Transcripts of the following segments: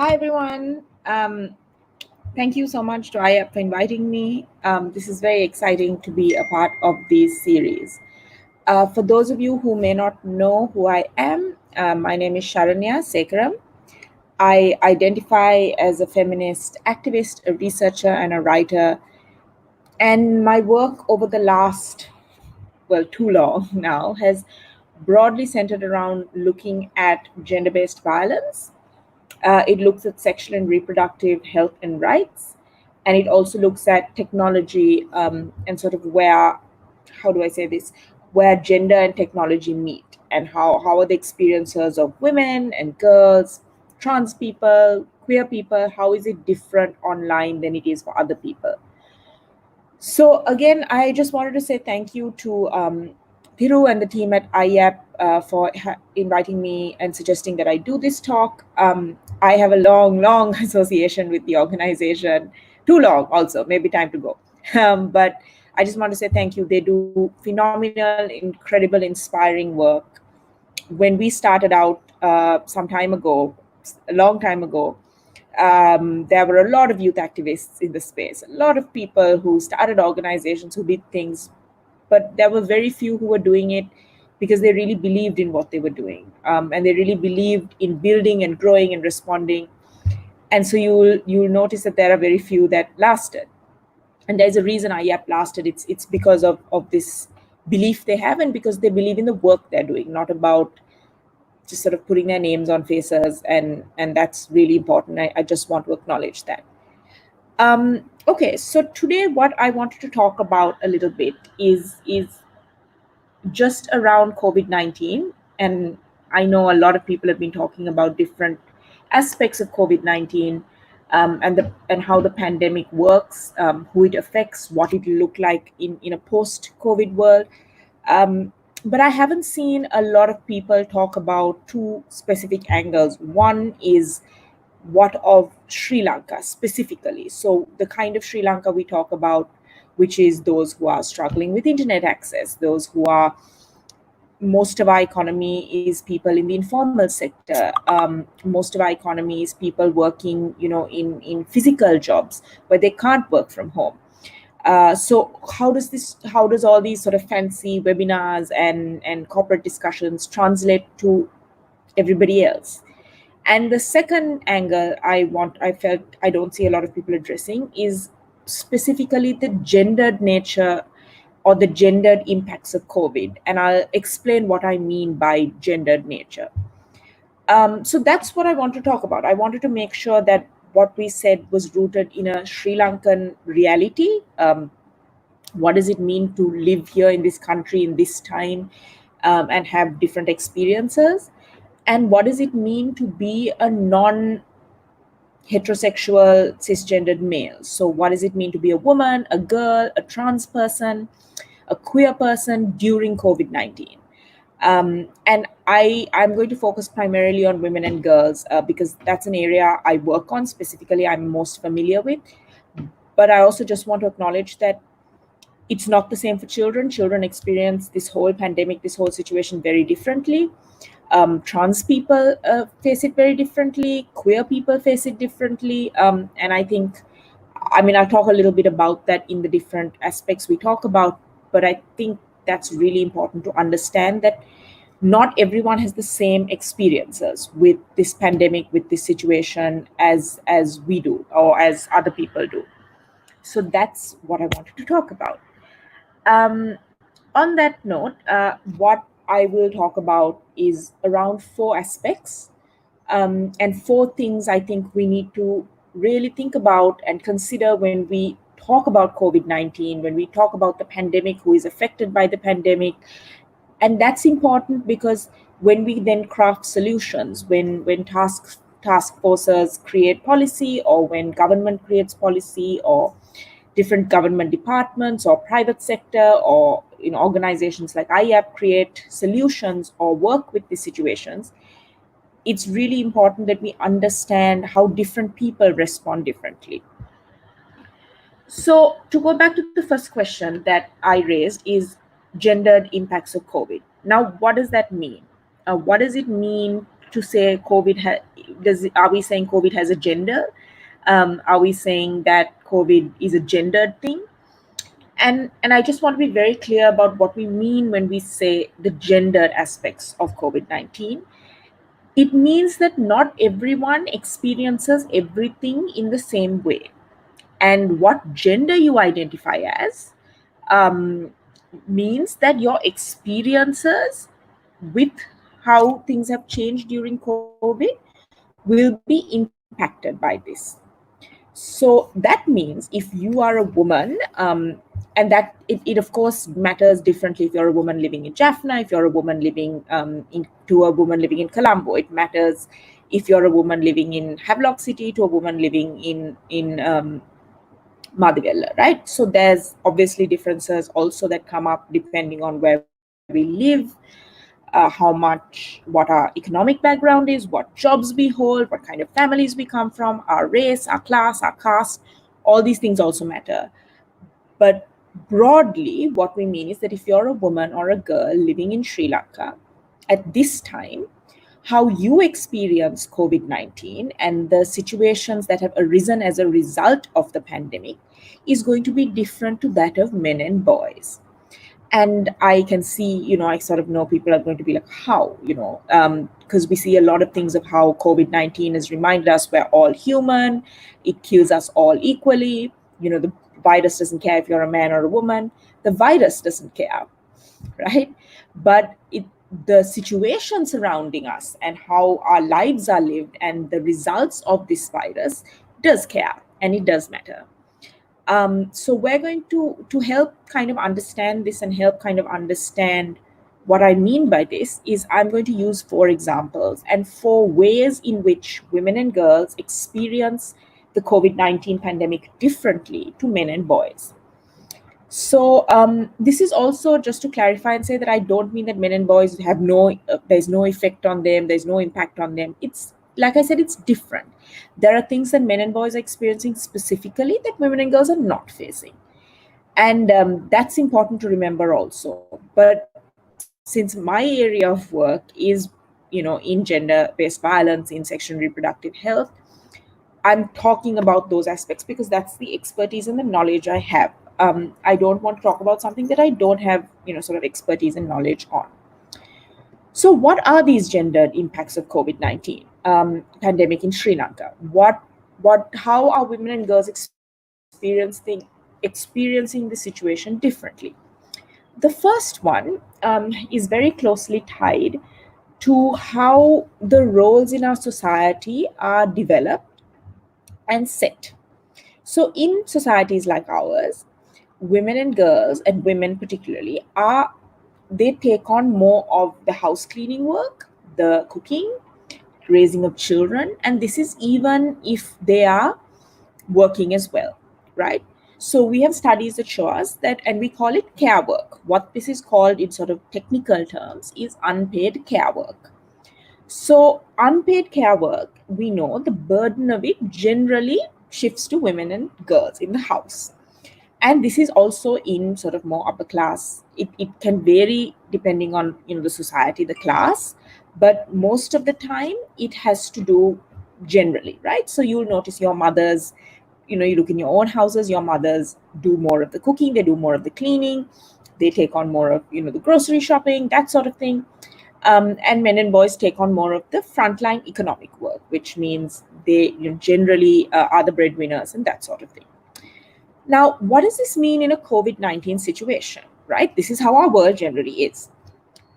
Hi, everyone. Thank you so much to IAP for inviting me. This is very exciting to be a part of this series. For those of you who may not know who I am, my name is Sharanya Sekaram. I identify as a feminist activist, a researcher, and a writer. And my work over the last, well, too long now, has broadly centered around looking at gender based violence. It looks at sexual and reproductive health and rights. And it also looks at technology and sort of where, how do I say this, where gender and technology meet and how are the experiences of women and girls, trans people, queer people, how is it different online than it is for other people? So again, I just wanted to say thank you to Thiru and the team at IAP for inviting me and suggesting that I do this talk. I have a long, long association with the organization. Too long, also, maybe time to go. But I just want to say thank you. They do phenomenal, incredible, inspiring work. When we started out some time ago, a long time ago, there were a lot of youth activists in the space, a lot of people who started organizations, who did things, but there were very few who were doing it because they really believed in what they were doing, and they really believed in building and growing and responding. And so you'll notice that there are very few that lasted, and there's a reason IAP lasted. It's because of this belief they have, and because they believe in the work they're doing, not about just sort of putting their names on faces, and that's really important. I just want to acknowledge that. Okay, so today what I wanted to talk about a little bit is just around COVID-19. And I know a lot of people have been talking about different aspects of COVID-19, and how the pandemic works, who it affects, what it will look like in a post-COVID world. But I haven't seen a lot of people talk about two specific angles. One is what of Sri Lanka specifically. So, the kind of Sri Lanka we talk about, which is those who are struggling with internet access, those who are, most of our economy is people in the informal sector. Most of our economy is people working, in physical jobs where they can't work from home. So how does all these sort of fancy webinars and corporate discussions translate to everybody else? And the second angle I felt I don't see a lot of people addressing is specifically the gendered nature or the gendered impacts of COVID. And I'll explain what I mean by gendered nature. So that's what I want to talk about. I wanted to make sure that what we said was rooted in a Sri Lankan reality. What does it mean to live here in this country in this time, and have different experiences? And what does it mean to be a non heterosexual cisgendered male? So, what does it mean to be a woman, a girl, a trans person, a queer person during COVID-19? And I'm going to focus primarily on women and girls, because that's an area I work on specifically, I'm most familiar with. But I also just want to acknowledge that it's not the same for children. Children experience this whole pandemic, this whole situation very differently. Trans people face it very differently. Queer people face it differently. And I'll talk a little bit about that in the different aspects we talk about. But I think that's really important to understand that not everyone has the same experiences with this pandemic, with this situation, as we do or as other people do. So that's what I wanted to talk about. On that note, what I will talk about is around four aspects, and four things I think we need to really think about and consider when we talk about COVID 19, when we talk about the pandemic, who is affected by the pandemic. And that's important because when we then craft solutions, when task forces create policy, or when government creates policy, or different government departments or private sector, or organizations like IAP create solutions or work with these situations, it's really important that we understand how different people respond differently. So, to go back to the first question that I raised, is gendered impacts of COVID. Now, what does that mean? What does it mean to say are we saying COVID has a gender? Are we saying that COVID is a gendered thing? And I just want to be very clear about what we mean when we say the gendered aspects of COVID-19. It means that not everyone experiences everything in the same way. And what gender you identify as um, means that your experiences with how things have changed during COVID will be impacted by this. So that means if you are a woman, and that it of course matters differently if you're a woman living in Jaffna, if you're a woman living to a woman living in Colombo. It matters if you're a woman living in Havelock City to a woman living in Madhivella, right? So there's obviously differences also that come up depending on where we live, what our economic background is, what jobs we hold, what kind of families we come from, our race, our class, our caste. All these things also matter. But broadly, what we mean is that if you're a woman or a girl living in Sri Lanka at this time, how you experience COVID 19 and the situations that have arisen as a result of the pandemic is going to be different to that of men and boys. And I can see, I sort of know people are going to be like, how, because we see a lot of things of how COVID 19 has reminded us we're all human, it kills us all equally. The virus doesn't care if you're a man or a woman, the virus doesn't care, right? But the situation surrounding us and how our lives are lived and the results of this virus does care, and it does matter. So we're going to help kind of understand this and help kind of understand what I mean by this is I'm going to use 4 examples and 4 ways in which women and girls experience the COVID-19 pandemic differently to men and boys. So this is also just to clarify and say that I don't mean that men and boys have there's no effect on them, there's no impact on them. It's like I said, it's different. There are things that men and boys are experiencing specifically that women and girls are not facing. And that's important to remember also. But since my area of work is, in gender-based violence, in sexual and reproductive health, I'm talking about those aspects because that's the expertise and the knowledge I have. I don't want to talk about something that I don't have, sort of expertise and knowledge on. So, what are these gendered impacts of COVID-19 pandemic in Sri Lanka? How are women and girls experiencing the situation differently? The first one is very closely tied to how the roles in our society are developed and set. So, in societies like ours, women and girls, and women particularly, they take on more of the house cleaning work, the cooking, raising of children, and this is even if they are working as well, right? So we have studies that show us that, and we call it care work. What this is called in sort of technical terms is unpaid care work. So unpaid care work, we know the burden of it generally shifts to women and girls in the house. And this is also in sort of more upper class. It can vary depending on the society, the class, but most of the time it has to do generally, right? So you'll notice your mothers, you look in your own houses, your mothers do more of the cooking, they do more of the cleaning, they take on more of the grocery shopping, that sort of thing. And men and boys take on more of the frontline economic work, which means they generally are the breadwinners and that sort of thing. Now, what does this mean in a COVID-19 situation, right? This is how our world generally is.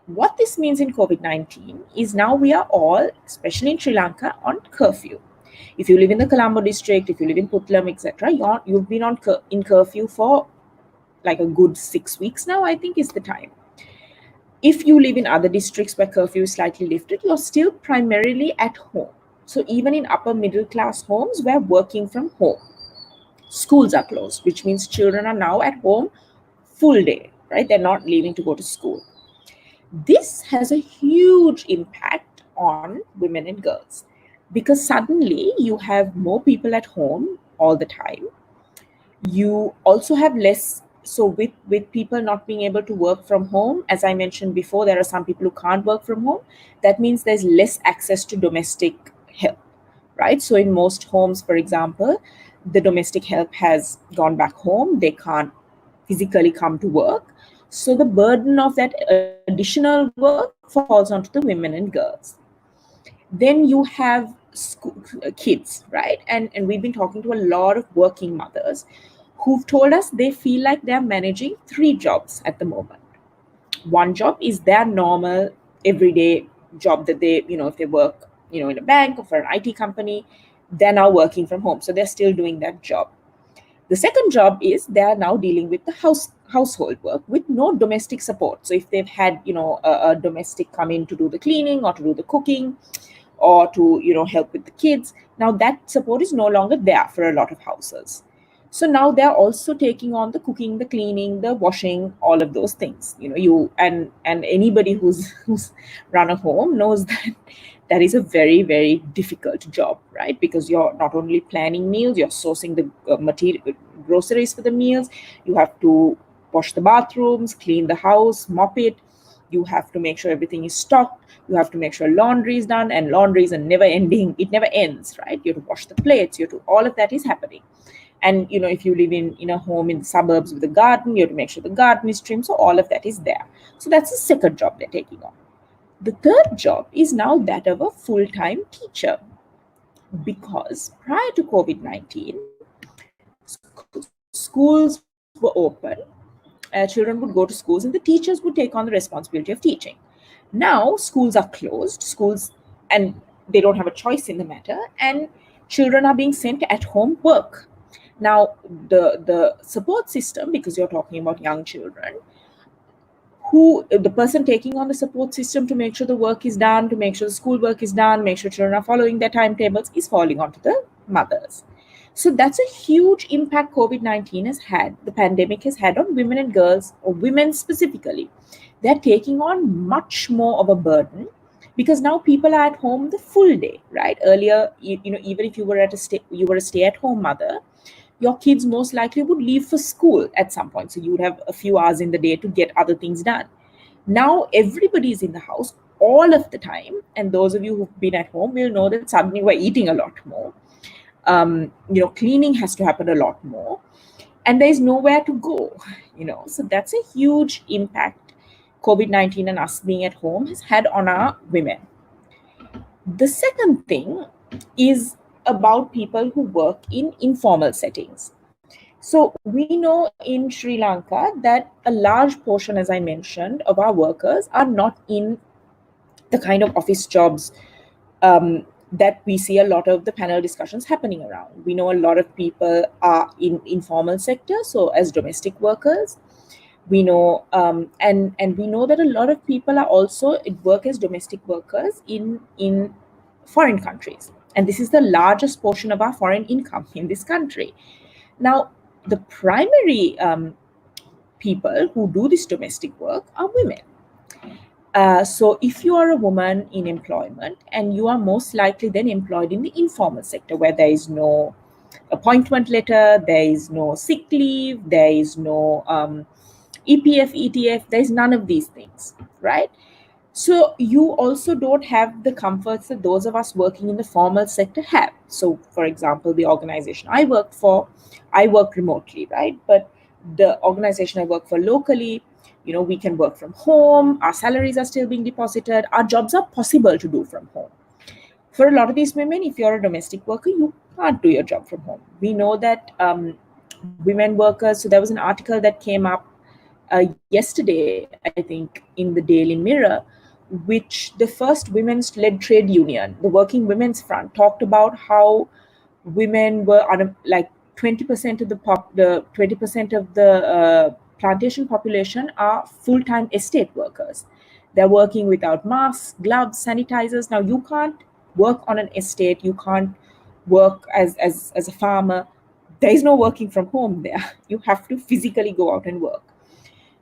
What this means in COVID-19 is now we are all, especially in Sri Lanka, on curfew. If you live in the Colombo district, if you live in Putlam, etc., you've been in curfew for like a good 6 weeks now, I think is the time. If you live in other districts where curfew is slightly lifted, you're still primarily at home. So even in upper middle class homes, we're working from home. Schools are closed, which means children are now at home full day, right? They're not leaving to go to school. This has a huge impact on women and girls because suddenly you have more people at home all the time. You also have less so with people not being able to work from home, as I mentioned before, there are some people who can't work from home. That means there's less access to domestic help, right? So in most homes, for example, the domestic help has gone back home. They can't physically come to work. So the burden of that additional work falls onto the women and girls. Then you have kids, right? And we've been talking to a lot of working mothers who've told us they feel like they're managing three jobs at the moment. One job is their normal everyday job that they, if they work, in a bank or for an IT company, they're now working from home. So they're still doing that job. The second job is they are now dealing with the household work with no domestic support. So if they've had, a domestic come in to do the cleaning or to do the cooking or to, help with the kids, now that support is no longer there for a lot of houses. So now they're also taking on the cooking, the cleaning, the washing, all of those things. And anybody who's run a home knows that that is a very, very difficult job, right? Because you're not only planning meals, you're sourcing the material, groceries for the meals. You have to wash the bathrooms, clean the house, mop it. You have to make sure everything is stocked. You have to make sure laundry is done, and laundry is a never ending, it never ends, right? You have to wash the plates, you have to, all of that is happening. And if you live in a home in the suburbs with a garden, you have to make sure the garden is trimmed. So all of that is there. So that's the second job they're taking on. The third job is now that of a full-time teacher, because prior to COVID-19, schools were open, children would go to schools, and the teachers would take on the responsibility of teaching. Now schools are closed, and they don't have a choice in the matter, and children are being sent at home work. Now the support system, because you're talking about young children, who the person taking on the support system to make sure the work is done, to make sure the school work is done, make sure children are following their timetables, is falling onto the mothers. So that's a huge impact COVID-19 has had, the pandemic has had on women and girls, or women specifically. They're taking on much more of a burden because now people are at home the full day, right? Earlier, even if you were you were a stay-at-home mother, your kids most likely would leave for school at some point. So you would have a few hours in the day to get other things done. Now everybody is in the house all of the time. And those of you who've been at home will know that suddenly we're eating a lot more. Cleaning has to happen a lot more. And there's nowhere to go, So that's a huge impact COVID-19 and us being at home has had on our women. The second thing is about people who work in informal settings. So we know in Sri Lanka that a large portion, as I mentioned, of our workers are not in the kind of office jobs that we see a lot of the panel discussions happening around. We know a lot of people are in informal sector, so as domestic workers. We know, and we know that a lot of people are also work as domestic workers in foreign countries, and this is the largest portion of our foreign income in this country. Now, the primary people who do this domestic work are women. So if you are a woman in employment, and you are most likely then employed in the informal sector where there is no appointment letter, there is no sick leave, there is no EPF, ETF, there's none of these things, right? So you also don't have the comforts that those of us working in the formal sector have. So, for example, the organization I work for, I work remotely, right? But the organization I work for locally, we can work from home, our salaries are still being deposited, our jobs are possible to do from home. For a lot of these women, if you're a domestic worker, you can't do your job from home. We know that women workers, so there was an article that came up yesterday, I think, in the Daily Mirror, which the first women's led trade union, the Working Women's Front, talked about how women were like 20% of the 20% of the plantation population are full-time estate workers. They're working without masks, gloves, sanitizers. Now you can't work on an estate, you can't work as a farmer. There is no working from home there. You have to physically go out and work.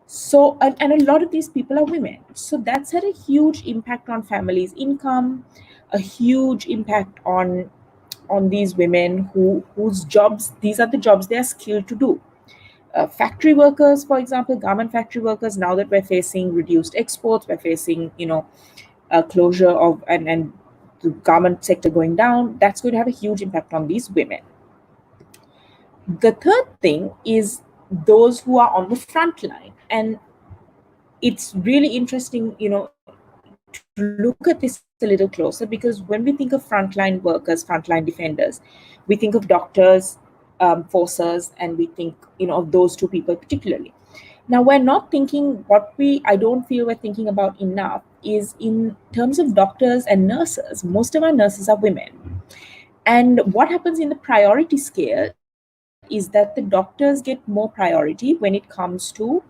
So, and a lot of these people are women. So that's had a huge impact on families' income, a huge impact on these women whose jobs, these are the jobs they are skilled to do. factory workers, for example, garment factory workers. Now that we're facing reduced exports, we're facing, closure of and the garment sector going down, that's going to have a huge impact on these women. The third thing is those who are on the front line. And it's really interesting, to look at this a little closer, because when we think of frontline workers, frontline defenders, we think of doctors, forcers, and we think, of those two people particularly. Now, we're not thinking I don't feel we're thinking about enough is in terms of doctors and nurses. Most of our nurses are women. And what happens in the priority scale is that the doctors get more priority when it comes to,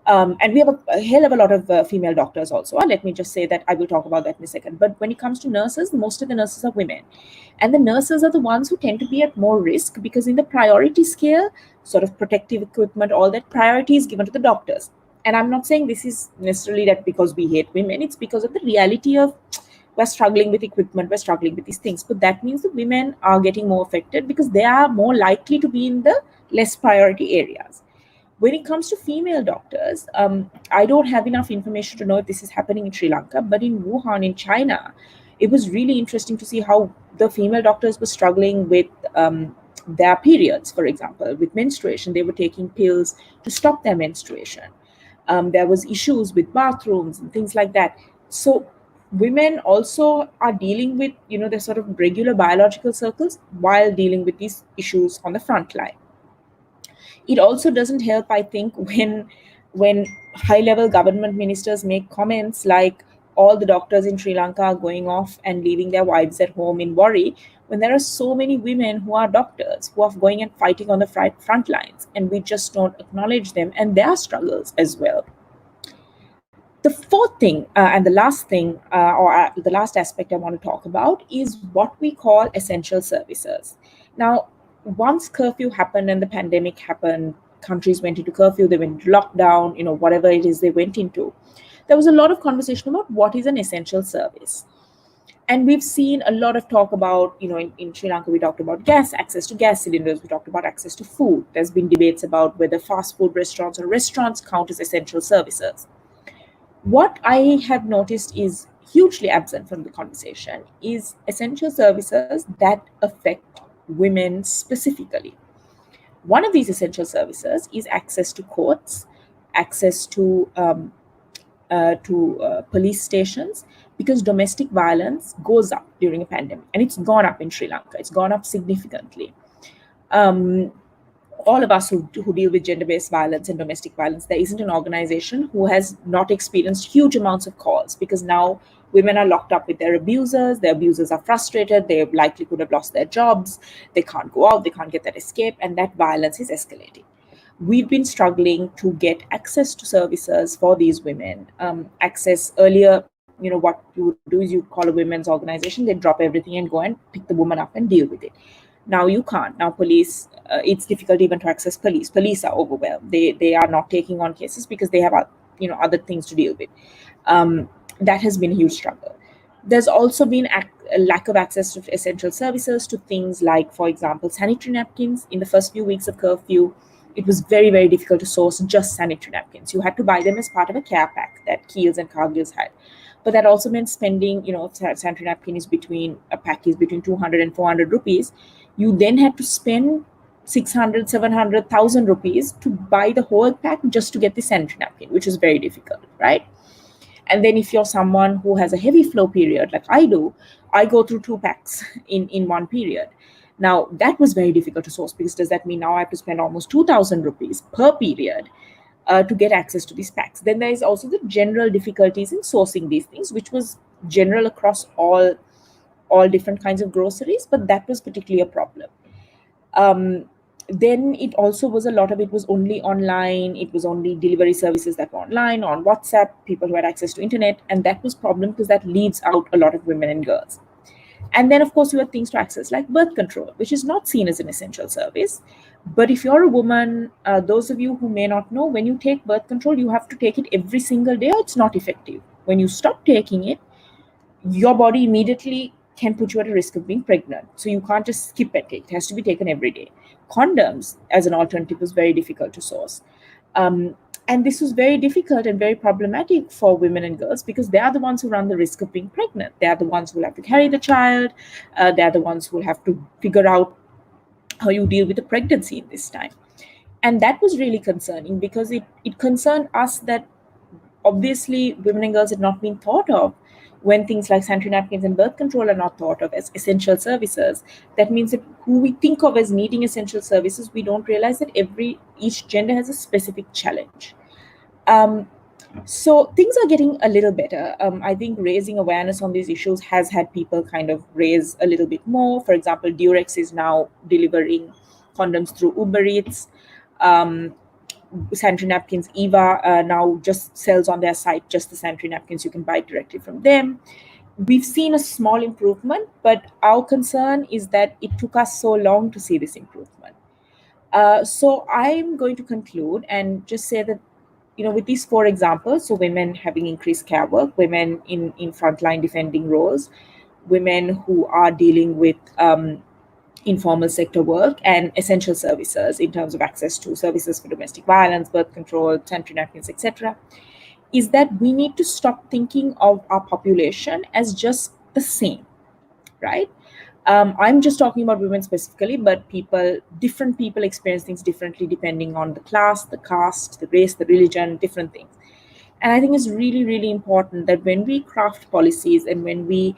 and we have a hell of a lot of female doctors also. Let me just say that I will talk about that in a second. But when it comes to nurses, most of the nurses are women. And the nurses are the ones who tend to be at more risk, because in the priority scale, sort of protective equipment, all that priority is given to the doctors. And I'm not saying this is necessarily that because we hate women, it's because of the reality of we're struggling with equipment, we're struggling with these things. But that means the women are getting more affected because they are more likely to be in the less priority areas. When it comes to female doctors, I don't have enough information to know if this is happening in Sri Lanka, but in Wuhan, in China, it was really interesting to see how the female doctors were struggling with their periods, for example, with menstruation. They were taking pills to stop their menstruation. There was issues with bathrooms and things like that. So women also are dealing with, their sort of regular biological circles while dealing with these issues on the front line. It also doesn't help, I think, when high level government ministers make comments like all the doctors in Sri Lanka are going off and leaving their wives at home in worry, when there are so many women who are doctors who are going and fighting on the front lines, and we just don't acknowledge them and their struggles as well. The fourth thing, and the last thing, or the last aspect I want to talk about, is what we call essential services. Now, once curfew happened and the pandemic happened, countries went into curfew, they went into lockdown, whatever it is they went into, there was a lot of conversation about what is an essential service. And we've seen a lot of talk about, in Sri Lanka, we talked about access to gas cylinders, we talked about access to food. There's been debates about whether fast food restaurants or restaurants count as essential services. What I have noticed is hugely absent from the conversation is essential services that affect women specifically. One of these essential services is access to courts, access to police stations, because domestic violence goes up during a pandemic, and it's gone up in Sri Lanka. It's gone up significantly. All of us who deal with gender-based violence and domestic violence, there isn't an organization who has not experienced huge amounts of calls, because now women are locked up with their abusers are frustrated, they likely could have lost their jobs, they can't go out, they can't get that escape, and that violence is escalating. We've been struggling to get access to services for these women. Access earlier, what you would do is you call a women's organization, they drop everything and go and pick the woman up and deal with it. Now you can't. Now police, it's difficult even to access police. Police are overwhelmed. They are not taking on cases because they have other things to deal with. That has been a huge struggle. There's also been a lack of access to essential services, to things like, for example, sanitary napkins. In the first few weeks of curfew, it was very, very difficult to source just sanitary napkins. You had to buy them as part of a care pack that Keels and Cargills had. But that also meant spending, sanitary napkin is between 200 and 400 rupees. You then had to spend 600, 700,000 rupees to buy the whole pack just to get the sanitary napkin, which is very difficult, right? And then if you're someone who has a heavy flow period, like I do, I go through 2 packs in one period. Now, that was very difficult to source, because does that mean now I have to spend almost 2,000 rupees per period to get access to these packs? Then there is also the general difficulties in sourcing these things, which was general across all different kinds of groceries, but that was particularly a problem. Then it also was, a lot of it was only online. It was only delivery services that were online, on WhatsApp, people who had access to internet, and that was a problem because that leaves out a lot of women and girls. And then, of course, you have things to access like birth control, which is not seen as an essential service. But if you're a woman, those of you who may not know, when you take birth control, you have to take it every single day, or it's not effective. When you stop taking it, your body immediately can put you at a risk of being pregnant. So you can't just skip and take it. It has to be taken every day. condoms as an alternative was very difficult to source. And this was very difficult and very problematic for women and girls because they are the ones who run the risk of being pregnant. They are the ones who will have to carry the child. They are the ones who will have to figure out how you deal with the pregnancy in this time. And that was really concerning because it concerned us that obviously women and girls had not been thought of when things like sanitary napkins and birth control are not thought of as essential services. That means that who we think of as needing essential services, we don't realize that each gender has a specific challenge. um, so things are getting a little better. I think raising awareness on these issues has had people kind of raise a little bit more. For example, Durex is now delivering condoms through Uber Eats. um, Sanitary napkins, Eva now just sells on their site just the sanitary napkins. You can buy directly from them. We've seen a small improvement, but our concern is that it took us so long to see this improvement. So I'm going to conclude and just say that, with these four examples, so women having increased care work, women in frontline defending roles, women who are dealing with informal sector work, and essential services in terms of access to services for domestic violence, birth control, sanitary napkins, etc., is that we need to stop thinking of our population as just the same, right? I'm just talking about women specifically, but different people experience things differently depending on the class, the caste, the race, the religion, different things. And I think it's really, really important that when we craft policies and when we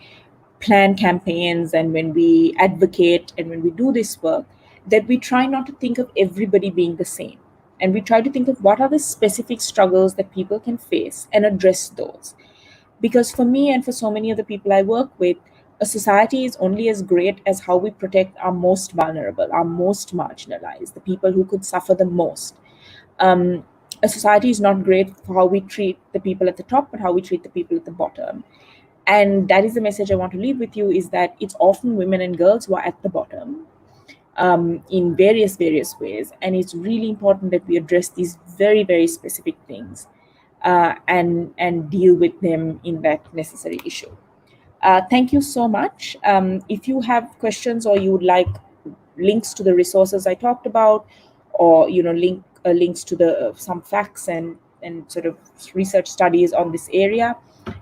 plan campaigns and when we advocate and when we do this work, that we try not to think of everybody being the same. And we try to think of what are the specific struggles that people can face and address those. Because for me and for so many of the people I work with, a society is only as great as how we protect our most vulnerable, our most marginalized, the people who could suffer the most. Um, a society is not great for how we treat the people at the top, but how we treat the people at the bottom. And that is the message I want to leave with you, is that it's often women and girls who are at the bottom, in various ways, and it's really important that we address these very, very specific things, and deal with them in that necessary issue. Thank you so much. If you have questions or you would like links to the resources I talked about, or links to the some facts and sort of research studies on this area,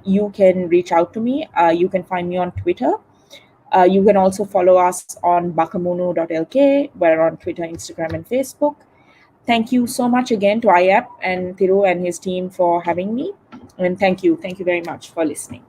you can reach out to me. You can find me on Twitter. You can also follow us on bakamono.lk. We're on Twitter, Instagram, and Facebook. Thank you so much again to IAP and Thiru and his team for having me. And thank you very much for listening.